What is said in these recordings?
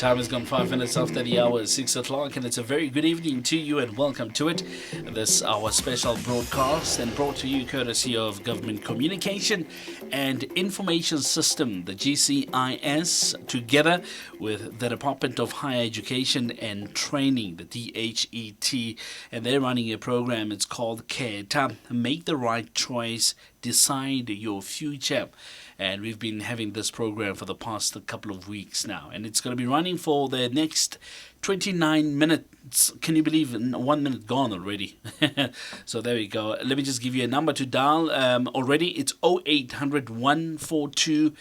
Time has gone 5 minutes after the hour, 6 o'clock, and it's a very good evening to you and welcome to it. This our special broadcast and brought to you courtesy of Government Communication and Information System, the GCIS, together with the Department of Higher Education and Training, the DHET, and they're running a program. It's called Khetha. Make the right choice, decide your future. And we've been having this program for the past couple of weeks now. And it's going to be running for the next 29 minutes. Can you believe 1 minute gone already? So there we go. Let me just give you a number to dial already. It's 0800 142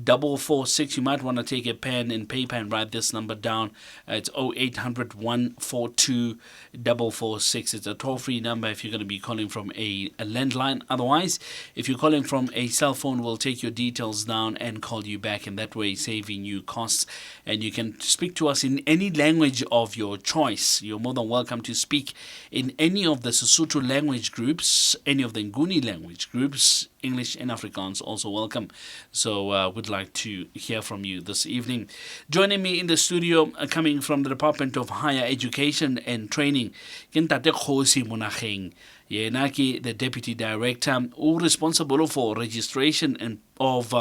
446. You might want to take a pen and paper and write this number down. It's 0800 142 446. It's a toll-free number if you're going to be calling from a landline. Otherwise, if you're calling from a cell phone, we'll take your details down and call you back, and that way saving you costs. And you can speak to us in any language of your choice. You're more than welcome to speak in any of the Sesotho language groups, any of the Nguni language groups. English and Afrikaans also welcome. So would like to hear from you this evening. Joining me in the studio, coming from the Department of Higher Education and Training, ke Ntate Kgosi Monageng. Yena ke the Deputy Director responsible for registration and of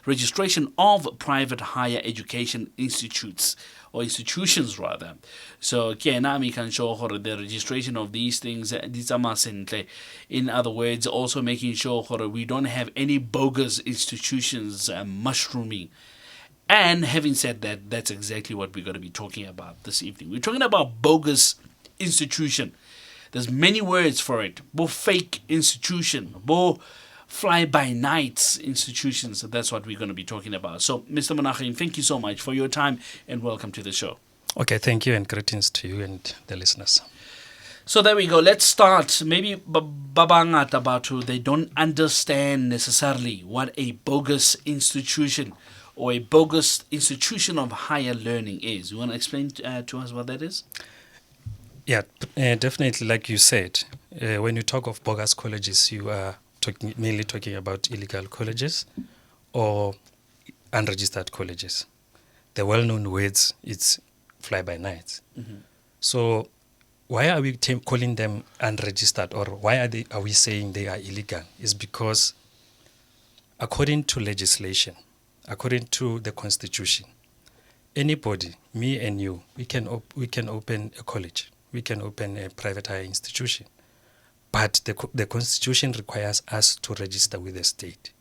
registration of private higher education institutes or institutions rather. So we can show the registration of these things. In other words, also making sure we don't have any bogus institutions mushrooming. And having said that, that's exactly what we're going to be talking about this evening. We're talking about bogus institution. There's many words for it. Bo fake institution, bo fly-by-night institutions. So that's what we're going to be talking about. So, Mr. Monageng, thank you so much for your time and welcome to the show. Okay, thank you and greetings to you and the listeners. So there we go. Let's start. Maybe babangat about who they don't understand necessarily what a bogus institution or a bogus institution of higher learning is. You want to explain to us what that is? Yeah, definitely. Like you said, when you talk of bogus colleges, you are mainly talking about illegal colleges or unregistered colleges. The well-known words, it's fly-by-night. Mm-hmm. So why are we calling them unregistered, or why are we saying they are illegal? Is because according to legislation, according to the Constitution, anybody, me and you, we can open a college. We can open a private higher institution. But the Constitution requires us to register with the state.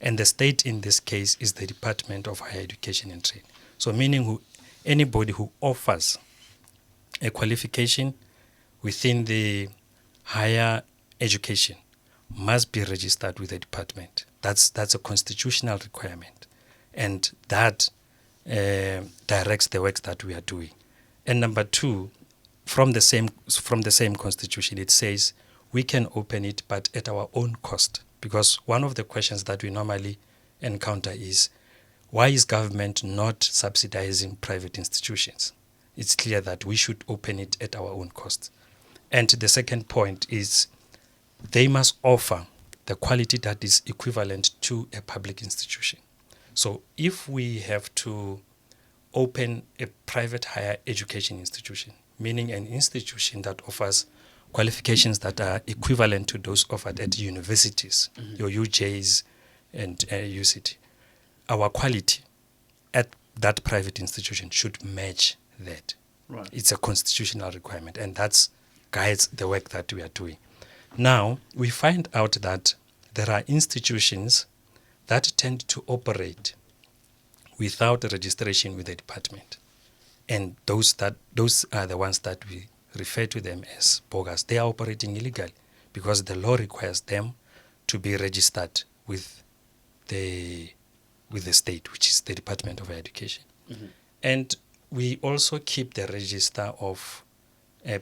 And the state in this case is the Department of Higher Education and Training. So meaning anybody who offers a qualification within the higher education must be registered with the department. That's a constitutional requirement. And that directs the works that we are doing. And number two, from the same Constitution, it says we can open it, but at our own cost. Because one of the questions that we normally encounter is, why is government not subsidizing private institutions? It's clear that we should open it at our own cost. And the second point is, they must offer the quality that is equivalent to a public institution. So if we have to open a private higher education institution, meaning an institution that offers qualifications that are equivalent to those offered at universities, your UJs and UCT, our quality at that private institution should match that. Right. It's a constitutional requirement, and that guides the work that we are doing. Now, we find out that there are institutions that tend to operate without registration with the department. And those are the ones that we refer to them as bogus. They are operating illegally because the law requires them to be registered with the state, which is the Department of Education. Mm-hmm. And we also keep the register of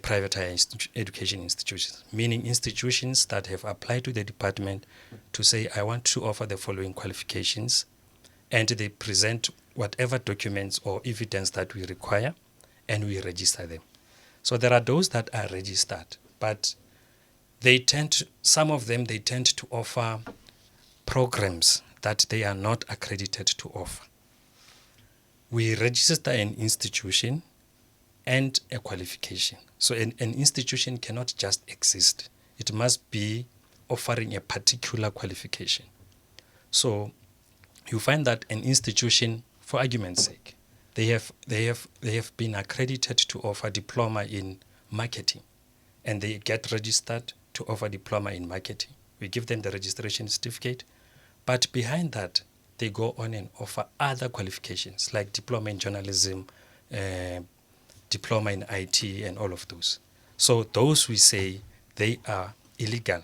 private higher education institutions, meaning institutions that have applied to the department to say, I want to offer the following qualifications, and they present whatever documents or evidence that we require, and we register them. So there are those that are registered, but some of them tend to offer programs that they are not accredited to offer. we register an institution and a qualification. So an institution cannot just exist. It must be offering a particular qualification. So you find that an institution, for argument's sake, they have been accredited to offer diploma in marketing, and they get registered to offer diploma in marketing. We give them the registration certificate, but behind that, they go on and offer other qualifications like diploma in journalism, diploma in IT, and all of those. So those, we say they are illegal,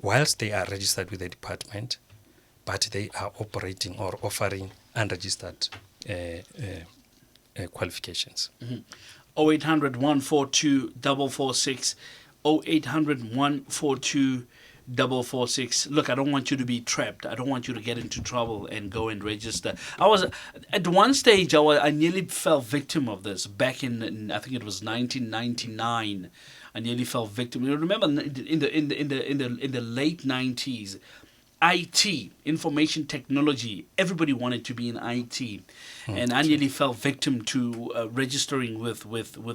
whilst they are registered with the department, but they are operating or offering unregistered qualifications. 0800 142 446, 0800 142 446. Look, I don't want you to be trapped. I don't want you to get into trouble and go and register. I was at one stage. I nearly fell victim of this back in I think it was 1999. I nearly fell victim. You remember in the late 90s, IT, information technology, everybody wanted to be in IT. And I nearly fell victim to registering with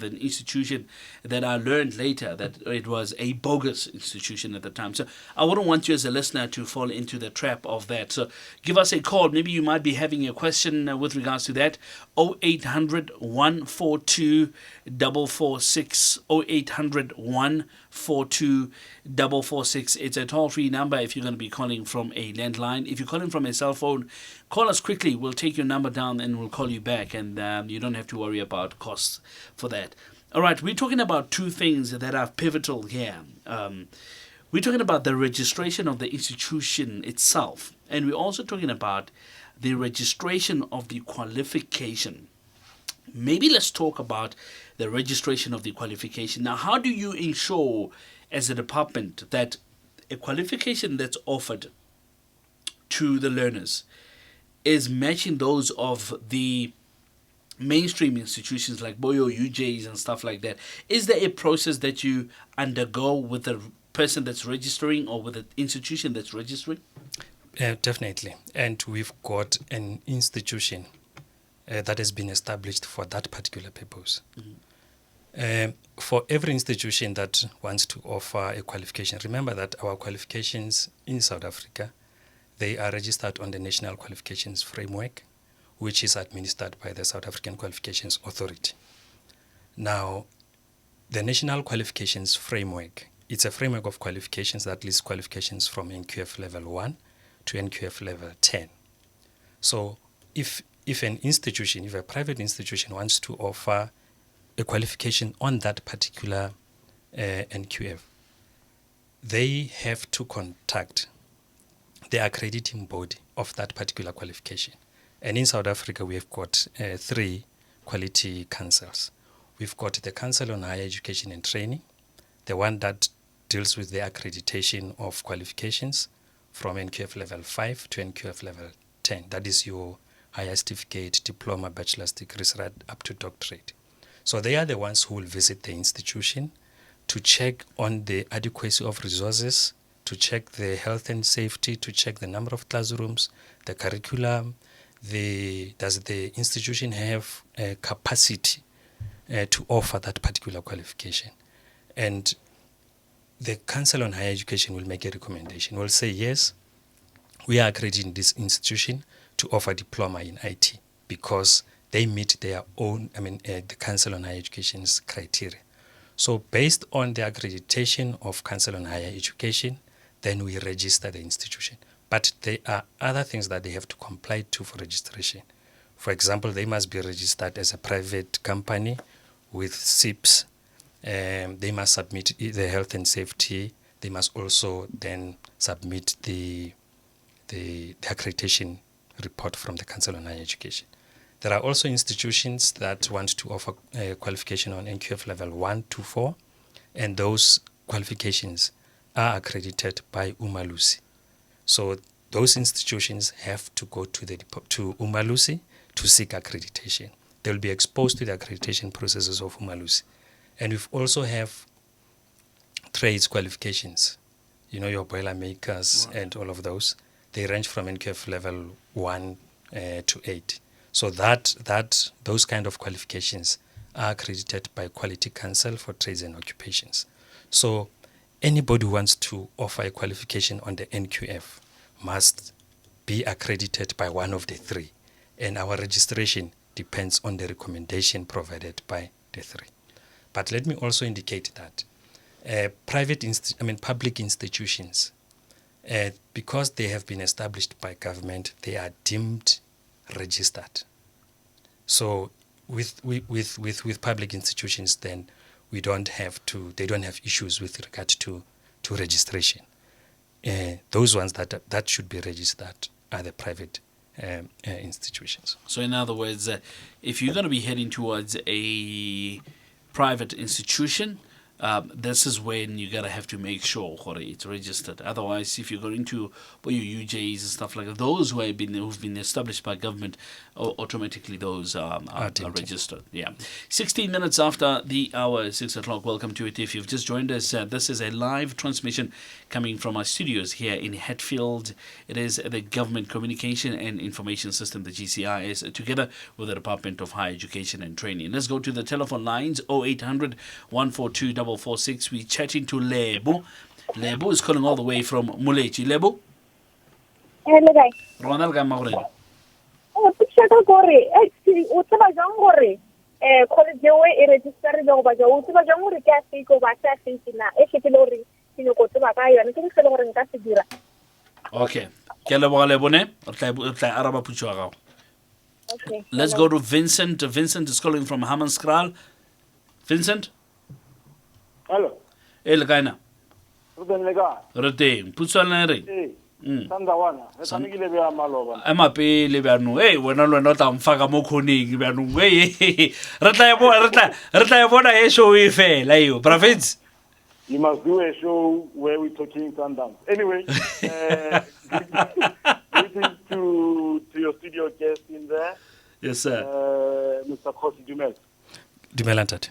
an institution that I learned later that it was a bogus institution at the time. So I wouldn't want you as a listener to fall into the trap of that. So give us a call. Maybe you might be having a question with regards to that. 0800 142 446, 0800 142 446. It's a toll-free number if you're going to be calling from a landline. If you're calling from a cell phone, call us quickly. We'll take your number down and we'll call you back, and you don't have to worry about costs for that. All right, we're talking about two things that are pivotal here. We're talking about the registration of the institution itself, and we're also talking about the registration of the qualification. Maybe let's talk about the registration of the qualification. Now, how do you ensure as a department that a qualification that's offered to the learners is matching those of the mainstream institutions like Boyo, UJs and stuff like that? Is there a process that you undergo with the person that's registering or with the institution that's registering? Definitely. And we've got an institution that has been established for that particular purpose. For every institution that wants to offer a qualification, remember that our qualifications in South Africa, they are registered on the National Qualifications Framework, which is administered by the South African Qualifications Authority. Now, the National Qualifications Framework, it's a framework of qualifications that lists qualifications from NQF level 1 to NQF level 10. So if an institution, if a private institution wants to offer a qualification on that particular NQF, they have to contact the accrediting body of that particular qualification. And in South Africa, we have got 3 quality councils. We've got the Council on Higher Education and Training, the one that deals with the accreditation of qualifications from NQF level 5 to NQF level 10. That is your higher certificate, diploma, bachelor's degrees, right up to doctorate. So they are the ones who will visit the institution to check on the adequacy of resources, to check the health and safety, to check the number of classrooms, the curriculum, does the institution have a capacity to offer that particular qualification. And the Council on Higher Education will make a recommendation. Will say, yes, we are accrediting this institution to offer diploma in IT because they meet their own, the Council on Higher Education's criteria. So based on the accreditation of Council on Higher Education, then we register the institution. But there are other things that they have to comply to for registration. For example, they must be registered as a private company with SIPs. They must submit the health and safety. They must also then submit the accreditation report from the Council on Higher Education. There are also institutions that want to offer a qualification on NQF level 1 to 4, and those qualifications are accredited by Umalusi. So those institutions have to go to Umalusi to seek accreditation. They will be exposed to the accreditation processes of Umalusi. And we also have trades qualifications, your boiler makers and all of those. They range from NQF level 1 to 8. So those kind of qualifications are accredited by Quality Council for Trades and Occupations. So anybody who wants to offer a qualification on the NQF must be accredited by one of the three. And our registration depends on the recommendation provided by the three. But let me also indicate that public institutions, because they have been established by government, they are deemed registered. So with public institutions, then they don't have issues with regard to registration. Those ones that should be registered are the private institutions. So in other words, if you're going to be heading towards a private institution, this is when you're going to have to make sure it's registered. Otherwise, if you're going to your UJs and stuff like that, those who've been established by government, automatically those are registered. Yeah. 16 minutes after the hour, 6 o'clock. Welcome to it. If you've just joined us, this is a live transmission coming from our studios here in Hatfield. It is the Government Communication and Information System, the GCIS, together with the Department of Higher Education and Training. Let's go to the telephone lines, 0800 142 446. We're chatting to Lebo. Lebo is calling all the way from Mulechi. Lebo? Hello, guys. Ronald Gamauren. Picture to gore. Actually, utaba jang gore. College we register do ba jo utaba jang gore ka se ko ba sa se na e ke lori sino ko taba ka yana ke se lori nka se dira. Okay. Ke lebo Lebo ne? O tla araba putso ga gago. Okay. Let's go to Vincent. Vincent is calling from Hammanskraal. Vincent? Hello. Le kaina. Lega. Re teng. Putswana re. Sandawana. Tsamikile be amaloba. Ema pele bjanu. Wena lo no tla mfaka mo khoning bjanu. Re tla bona e show e fela yo. Province. You must do a show where we're talking Sundowns. Anyway, greetings to your studio guest in there. Yes, sir. Mr. Kosi Dumel. Dumelantat.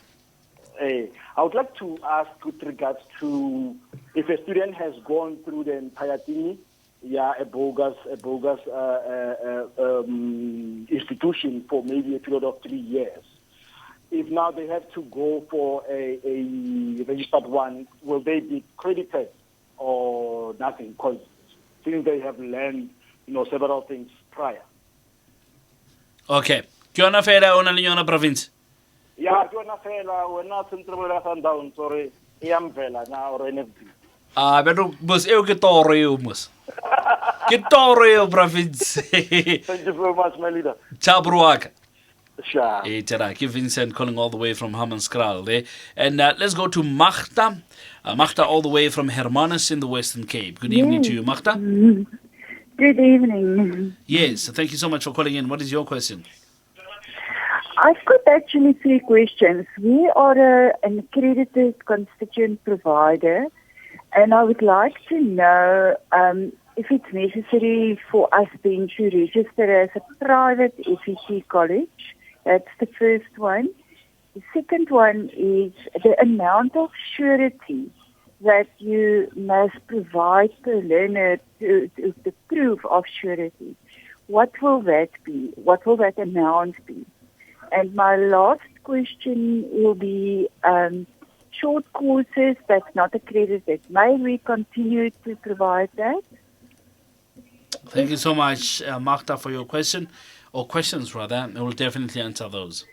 I would like to ask with regards to if a student has gone through the entire thing, a bogus institution for maybe a period of 3 years. If now they have to go for a registered one, will they be credited or nothing? Because since they have learned, several things prior. Okay. Ke yona fela o na le yona province? Yeah, ke yona fela wena Central Sundown sorry iyamvela na or anything. Beno bos eo ke toro eo mos. Ke toro eo province. Thank you very much, my leader. Ciao broaka. Sure. Tjena, Vincent calling all the way from Hammanskraal there. And let's go to Magda. Magda all the way from Hermanus in the Western Cape. Good evening to you, Magda. Good evening. Yes, thank you so much for calling in. What is your question? I've got actually 3 questions. We are an accredited constituent provider, and I would like to know if it's necessary for us then to register as a private FET college. That's the first one. The second one is the amount of surety that you must provide per learner to the proof of surety. What will that be? What will that amount be? And my last question will be short courses that's not accredited. May we continue to provide that? Thank you so much, Magda, for your question, or questions rather. I will definitely answer those.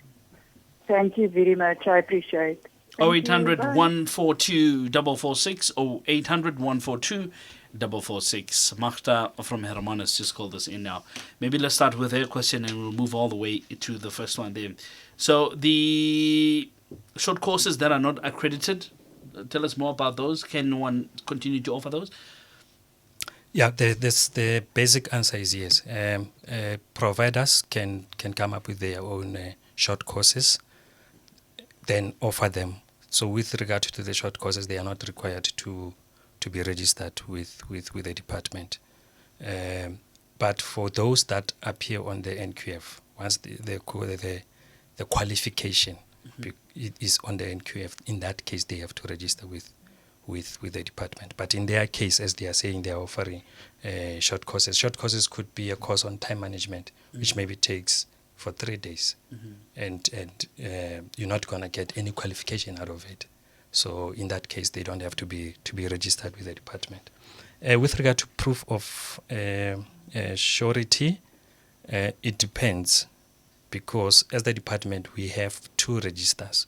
Thank you very much. I appreciate it. 0800 142 446 0800 142 446. Magda from Hermanus just called us in now. Maybe let's start with her question and we'll move all the way to the first one there. So the short courses that are not accredited, tell us more about those. Can one continue to offer those? Yeah, the basic answer is yes. Providers can come up with their own short courses, then offer them. So with regard to the short courses, they are not required to be registered with the department. But for those that appear on the NQF, once the qualification is on the NQF, in that case they have to register with the department. But in their case, as they are saying, they are offering short courses. Short courses could be a course on time management, which maybe takes for 3 days, and you're not gonna get any qualification out of it. So in that case, they don't have to be registered with the department. With regard to proof of surety, it depends, because as the department we have 2 registers.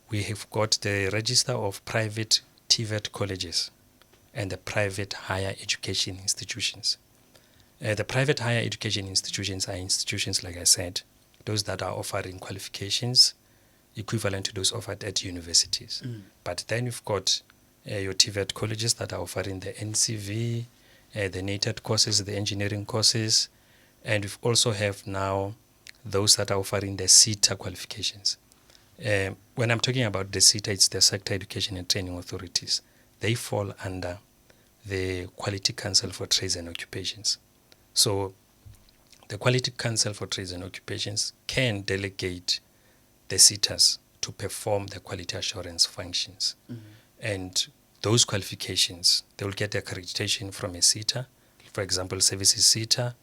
We have got the register of private TVET colleges and the private higher education institutions. The private higher education institutions are institutions, like I said, those that are offering qualifications equivalent to those offered at universities. But then you've got your TVET colleges that are offering the NCV, the NATED courses, the engineering courses, and we also have now those that are offering the SETA qualifications. When I'm talking about the SETA, it's the Sector Education and Training Authorities. They fall under the Quality Council for Trades and Occupations. So the Quality Council for Trades and Occupations can delegate the SETAs to perform the quality assurance functions. And those qualifications, they will get accreditation from a SETA, for example, Services SETA,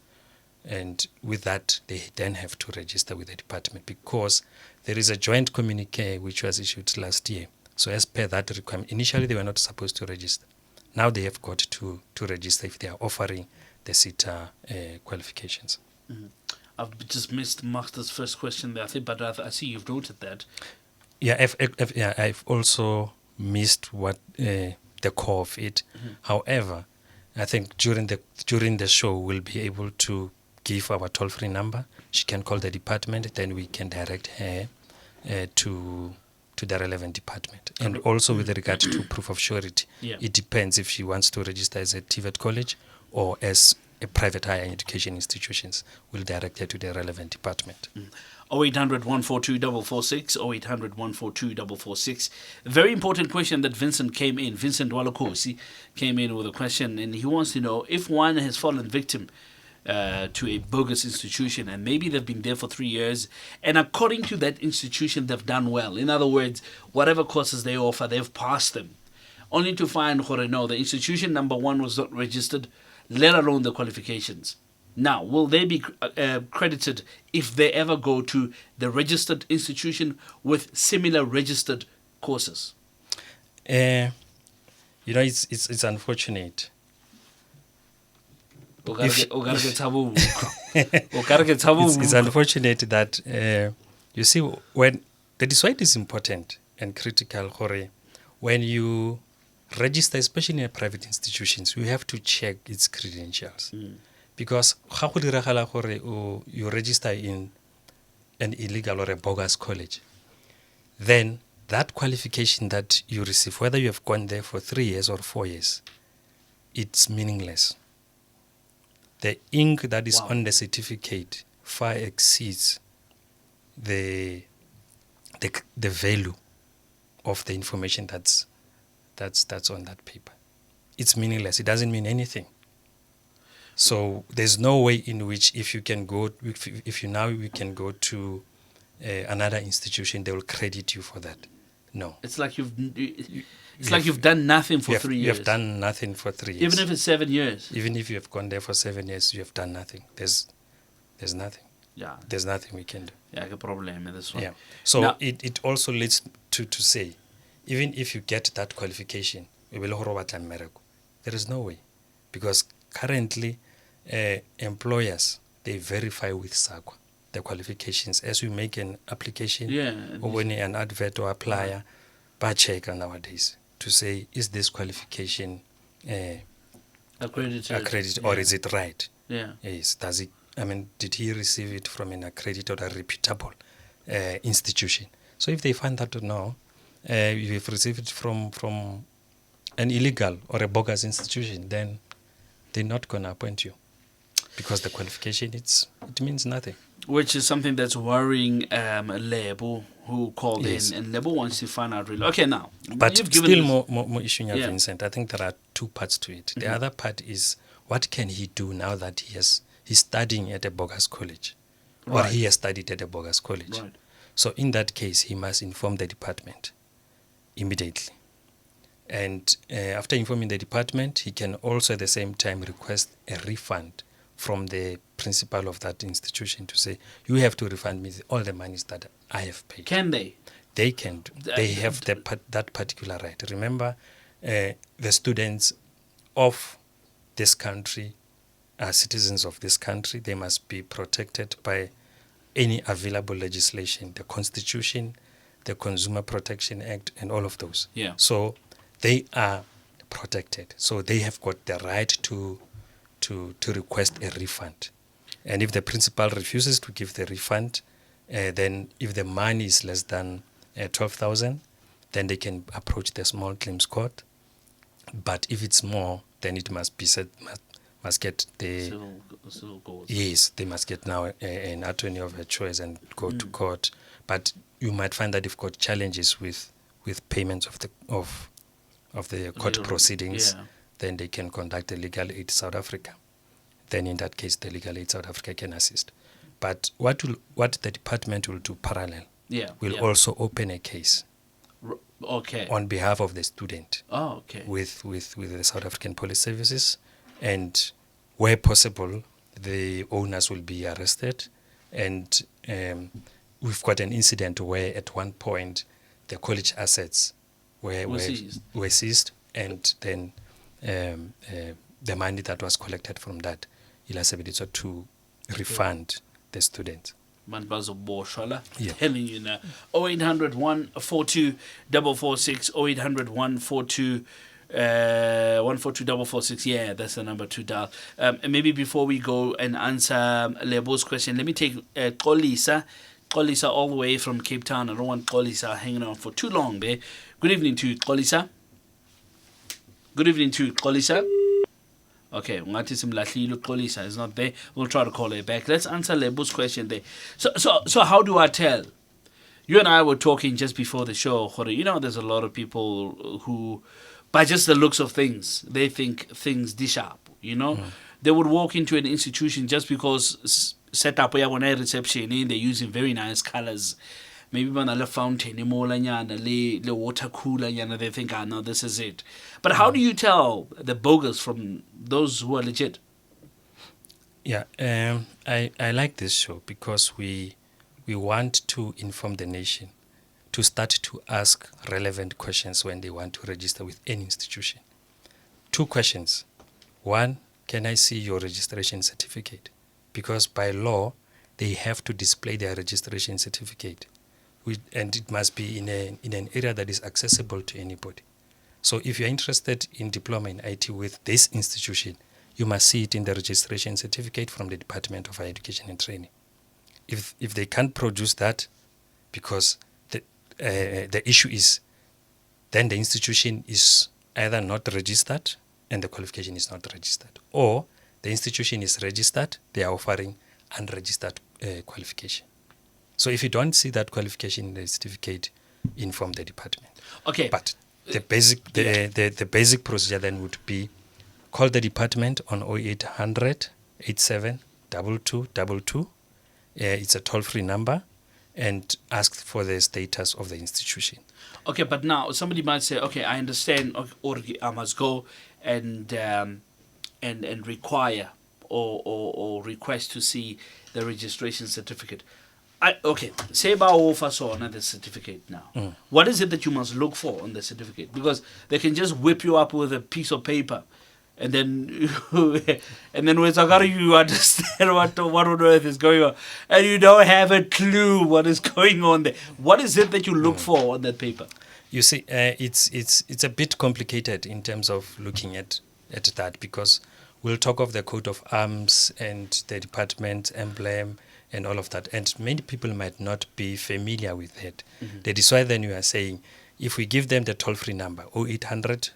and with that, they then have to register with the department, because there is a joint communique which was issued last year. So as per that requirement, initially they were not supposed to register. Now they have got to register if they are offering the SETA qualifications. I've just missed Master's first question there, I think, but I see you've noted that. Yeah, I've also missed what the core of it. However, I think during the show we'll be able to give our toll-free number. She can call the department, then we can direct her to the relevant department. And also with regard to proof of surety, it depends if she wants to register as a TVET college or as a private higher education institutions. We'll direct her to the relevant department. 0800 142 446, 0800 142 446. Very important question that Vincent Walakosi came in with a question, and he wants to know if one has fallen victim to a bogus institution, and maybe they've been there for 3 years, and according to that institution they've done well. In other words, whatever courses they offer, they've passed them, only to find, no, the institution number 1 was not registered, let alone the qualifications. Now, will they be credited if they ever go to the registered institution with similar registered courses? It's unfortunate. It's unfortunate that you see, that is why it is important and critical, when you register, especially in private institutions, you have to check its credentials. Because you register in an illegal or a bogus college, then that qualification that you receive, whether you have gone there for 3 years or 4 years, it's meaningless. The ink that is on the certificate far exceeds the value of the information that's on that paper. It's meaningless. It doesn't mean anything. So there's no way in which we can go to another institution, they will credit you for that. No. It's like you've done nothing for 3 years. You have done nothing for 3 years. Even if it's 7 years. Even if you have gone there for 7 years, you have done nothing. There's nothing. Yeah. There's nothing we can do. Yeah, a problem in this one. Yeah. So now, it also leads to say, even if you get that qualification, there is no way, because currently employers, they verify with SAQA the qualifications as we make an application or when an advert or applier, but check nowadays to say, is this qualification accredited or is it right? Yes. Did he receive it from an accredited or reputable institution? So if they find that no, you have received it from an illegal or a bogus institution, then they're not going to appoint you, because the qualification, it means nothing. Which is something that's worrying Lebo, who called in, and Lebo wants to find out really. Okay, now. But still more issue, Vincent. I think there are 2 parts to it. The other part is, what can he do now that he's studying at a bogus college, or he has studied at a bogus college? Right. So in that case, he must inform the department immediately. And after informing the department, he can also at the same time request a refund from the principal of that institution to say, you have to refund me all the monies that I have paid. Can they? They can. They have that particular right. Remember, the students of this country are citizens of this country. They must be protected by any available legislation, the Constitution, the Consumer Protection Act, and all of those. Yeah. So they are protected. So they have got the right to request a refund. And if the principal refuses to give the refund, then if the money is less than 12,000, then they can approach the small claims court. But if it's more, then it must be said, must get the civil court. Yes, they must get now an attorney of their choice and go to court. But you might find that you've got challenges with payments of the court Legal, proceedings. yeah. Then they can conduct a Legal Aid South Africa. Then in that case, the Legal Aid South Africa can assist. But what the department will do parallel, will also open a case Okay. on behalf of the student Oh, okay. with the South African Police Services, and where possible, the owners will be arrested. And we've got an incident where at one point the college assets were seized, and then the money that was collected from that ilasebediswa to refund the students. Man bazoboshwa la. Yeah. Telling you now. 0800 142 446 0800 142 142 Yeah, that's the number to dial. And maybe before we go and answer Lebo's question, let me take Kolisa all the way from Cape Town. I don't want Kolisa hanging on for too long there. Good evening to Kolisa. Good evening to Kolisa. Okay, Ngati Simlahlilo Kolisa is not there. We'll try to call her back. Let's answer Lebo's question there. So how do I tell? You and I were talking just before the show, Khore. You know, there's a lot of people who, by just the looks of things, they think things dish up, you know? They would walk into an institution just because set up a reception, they're using very nice colors. Maybe when a fountain, the water cooler, they think, no, this is it. But how do you tell the bogus from those who are legit? Yeah, I like this show because we want to inform the nation to start to ask relevant questions when they want to register with any institution. 2 questions. 1, can I see your registration certificate? Because by law, they have to display their registration certificate. And it must be in an area that is accessible to anybody. So if you're interested in diploma in IT with this institution, you must see it in the registration certificate from the Department of Higher Education and Training. If they can't produce that, because the issue is, then the institution is either not registered and the qualification is not registered, or the institution is registered, they are offering unregistered qualification. So if you don't see that qualification in the certificate, inform the department. Okay. But the basic procedure then would be call the department on 0800 87 2222. It's a toll-free number, and ask for the status of the institution. Okay, but now somebody might say, okay, I understand, or I must go and require or request to see the registration certificate. Say about offer the certificate now. What is it that you must look for on the certificate? Because they can just whip you up with a piece of paper, and then when you understand what on earth is going on, and you don't have a clue what is going on there. What is it that you look for on that paper? You see, it's a bit complicated in terms of looking at that, because we'll talk of the coat of arms and the department emblem and all of that. And many people might not be familiar with it. That is why then you are saying, if we give them the toll-free number, 0800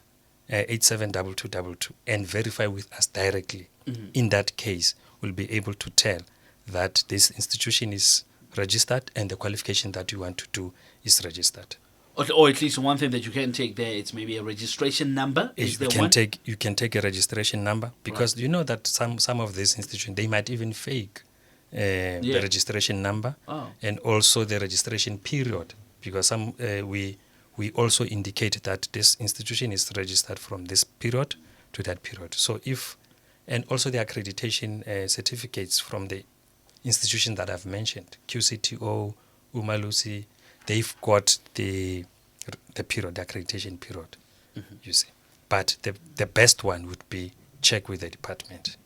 87 2222, and verify with us directly, in that case, we'll be able to tell that this institution is registered and the qualification that you want to do is registered. Or at least one thing that you can take there, it's maybe a registration number. You can take a registration number, because you know that some of these institutions, they might even fake the registration number, and also the registration period, because we also indicate that this institution is registered from this period to that period. So if and also the accreditation certificates from the institution that I've mentioned, QCTO, Umalusi, they've got the period, the accreditation period, you see. But the best one would be check with the department.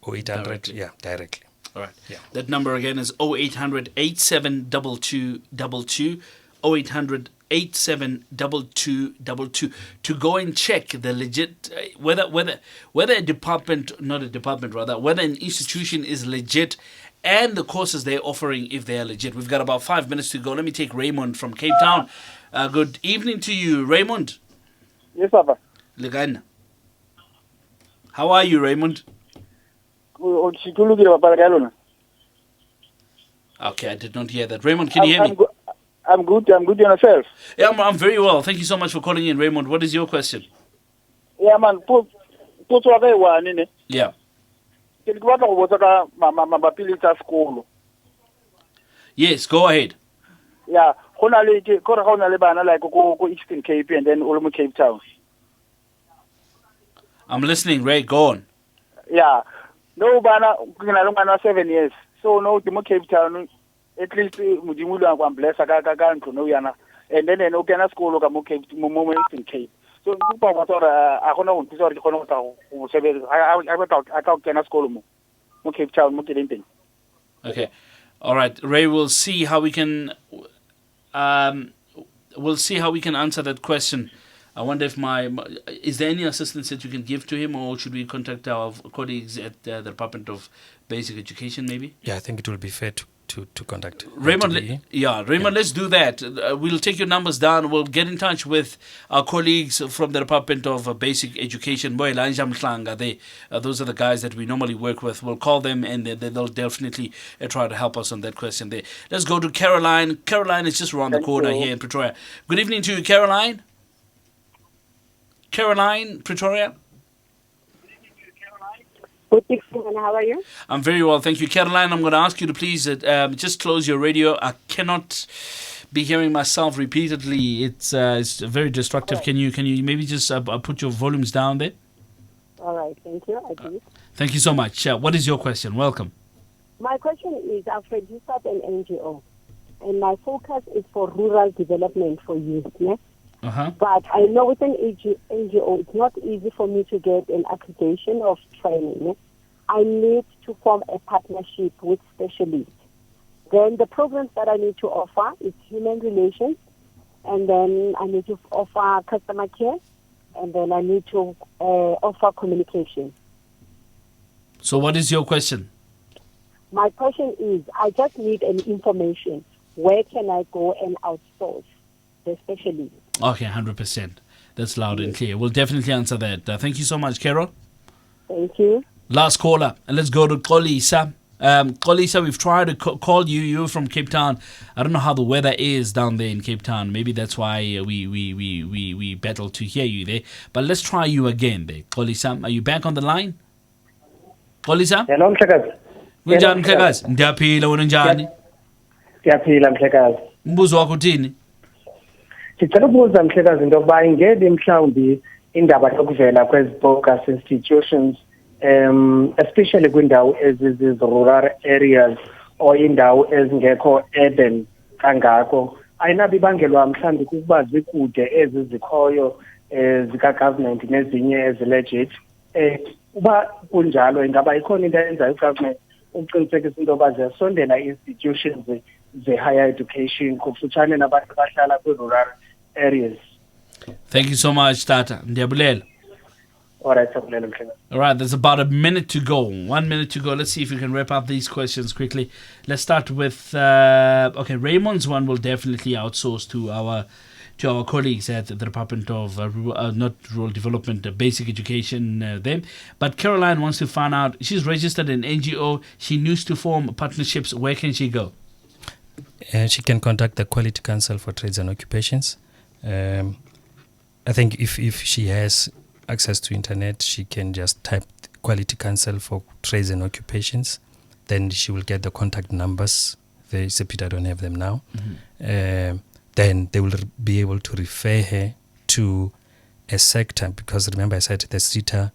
0800, Directly. yeah, directly. All right. Yeah. That number again is 0800 872222. 0800 872222 to go and check the legit whether a department, not a department rather, whether an institution is legit and the courses they're offering if they are legit. We've got about 5 minutes to go. Let me take Raymond from Cape Town. Good evening to you, Raymond. Yes, Papa. Legana. How are you, Raymond? Okay, I did not hear that. Raymond, can you hear me? I'm good. I'm good. Yourself? Yeah, I'm very well. Thank you so much for calling in, Raymond. What is your question? Yeah, man. Yeah. Yes, go ahead. Yeah, like Eastern Cape and then Olomo Cape Town. I'm listening, Ray. Go on. Yeah, no, bana 7 years. So no, the Cape Town. At least Mujimulu and bless a yana. And then an open school of Eastern Cape. So I don't know. I can't school Cape Town. Okay. All right, Ray. We'll see how we can. We'll see how we can answer that question. I wonder if is there any assistance that you can give to him, or should we contact our colleagues at the Department of Basic Education, maybe? Yeah, I think it will be fair to contact Raymond. Raymond, let's do that. We'll take your numbers down. We'll get in touch with our colleagues from the Department of Basic Education. Those are the guys that we normally work with. We'll call them, and they'll definitely try to help us on that question there. Let's go to Caroline. Caroline is just around the corner here in Pretoria. Good evening to you, Caroline. Caroline, Pretoria. Good evening, how are you? I'm very well, thank you. Caroline, I'm going to ask you to please just close your radio. I cannot be hearing myself repeatedly. It's very destructive. Right. Can you maybe just put your volumes down there? All right, thank you. I did. Thank you so much. What is your question? Welcome. My question is, I've registered an NGO, and my focus is for rural development for youth. Yeah? Uh-huh. But I know with an NGO, it's not easy for me to get an accreditation of training. Yeah? I need to form a partnership with specialists. Then the programs that I need to offer is human relations, and then I need to offer customer care, and then I need to offer communication. So what is your question? My question is, I just need an information. Where can I go and outsource the specialists? Okay, 100%. That's loud and clear. We'll definitely answer that. Thank you so much, Carol. Thank you. Last caller. And let's go to Kolisa. Kolisa, we've tried to call you. You're from Cape Town. I don't know how the weather is down there in Cape Town. Maybe that's why we battle to hear you there. But let's try you again there. Kolisa, are you back on the line? Kolisa? Hello, Mhlekazi. Kunjani Mhlekazi? Ndiyaphila, wena njani? Ndiyaphila Mhlekazi. Umbuzo wakho uthini? Ngicela ukubuza Mhlekazi into yokuba ingebe mhlawumbi indaba yokuvela kwezi-bogus institutions especially kwindawo ezizi-rural areas or indawo ezingekho urban kangako ayinabi bangelwa mhlawumbi kukuba zikude ezi zikhoyo zika-government nezinye ezi-legit uba kunjalo ingaba ikhona into eyenzayo i-government ukuqinisekisa into yoba ziyasondela i-institutions ze-higher education kufutshane nabantu abahlala kwi-rural areas. Thank you so much, Tata. Ndiyabulela. All right, Sabulela Mhlekazi. All right, there's about a minute to go. 1 minute to go. Let's see if we can wrap up these questions quickly. Let's start with okay. Raymond's one will definitely outsource to our colleagues at the Department of not Rural Development, Basic Education. Them, but Caroline wants to find out. She's registered an NGO. She needs to form partnerships. Where can she go? She can contact the Quality Council for Trades and Occupations. I think if she has access to internet, she can just type Quality Council for Trades and Occupations. Then she will get the contact numbers. I don't have them now. Mm-hmm. Then they will be able to refer her to a sector, because remember I said the SETA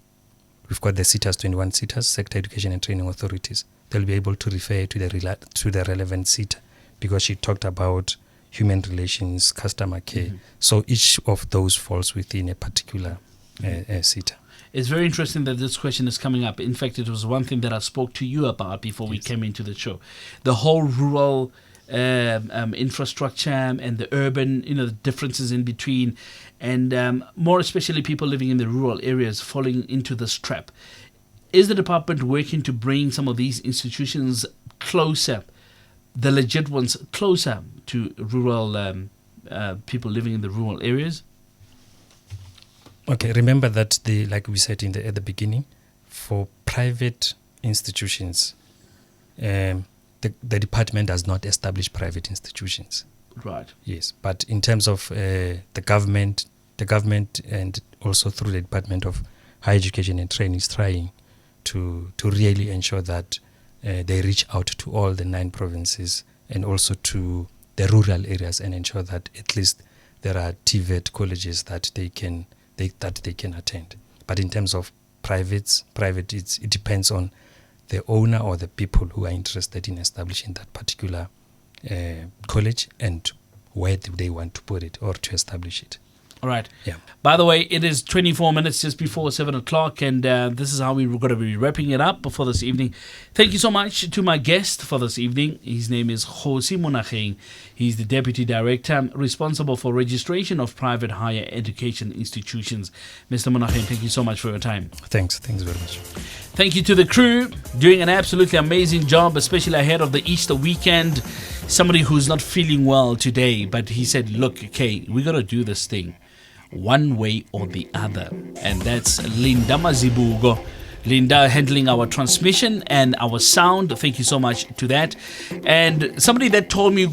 we've got the SETAs, 21 SETAs, Sector Education and Training Authorities. They'll be able to refer to the relevant SETA because she talked about human relations, customer care. So each of those falls within a particular SETA. It's very interesting that this question is coming up. In fact, it was one thing that I spoke to you about before we came into the show. The whole rural infrastructure and the urban, the differences in between, and more especially people living in the rural areas falling into this trap. Is the department working to bring some of these institutions closer, the legit ones closer to rural people living in the rural areas? Okay, remember that like we said at the beginning, for private institutions, the department does not establish private institutions. Right. Yes, but in terms of the government and also through the Department of Higher Education and Training is trying to really ensure that they reach out to all the 9 provinces and also to the rural areas and ensure that at least there are TVET colleges that they can attend. But in terms of private, it depends on the owner or the people who are interested in establishing that particular college and where do they want to put it or to establish it. All right. Yeah. By the way, it is 24 minutes just before 7 o'clock, and this is how we're going to be wrapping it up for this evening. Thank you so much to my guest for this evening. His name is Kgosi Monageng. He's the Deputy Director responsible for registration of private higher education institutions. Mr. Monageng, thank you so much for your time. Thanks very much. Thank you to the crew, doing an absolutely amazing job, especially ahead of the Easter weekend. Somebody who's not feeling well today, but he said, look, okay, we got to do this thing one way or the other. And that's Linda Mazibugo. Linda handling our transmission and our sound. Thank you so much to that. And somebody that told me,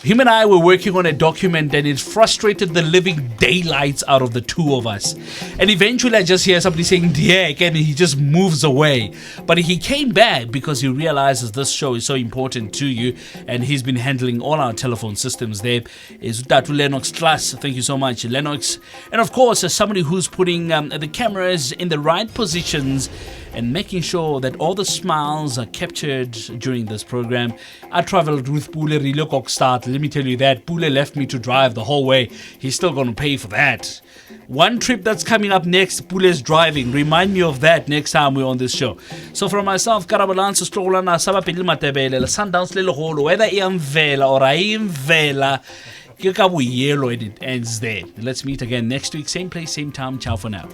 him and I were working on a document and it frustrated the living daylights out of the two of us. And eventually I just hear somebody saying, Diek, and he just moves away. But he came back because he realizes this show is so important to you. And he's been handling all our telephone systems there. Is Tatu Lennox Class. Thank you so much, Lennox. And of course, as somebody who's putting the cameras in the right positions and making sure that all the smiles are captured during this program. I traveled with Pule Rilo Kokstad. Let me tell you that. Pule left me to drive the whole way. He's still going to pay for that. One trip that's coming up next, Pule's driving. Remind me of that next time we're on this show. So from myself, Karabalanso Strolana, Sabapili Matebele, Sundowns Lilo Holo, whether I am Vela or I am Vela, it ends there. Let's meet again next week. Same place, same time. Ciao for now.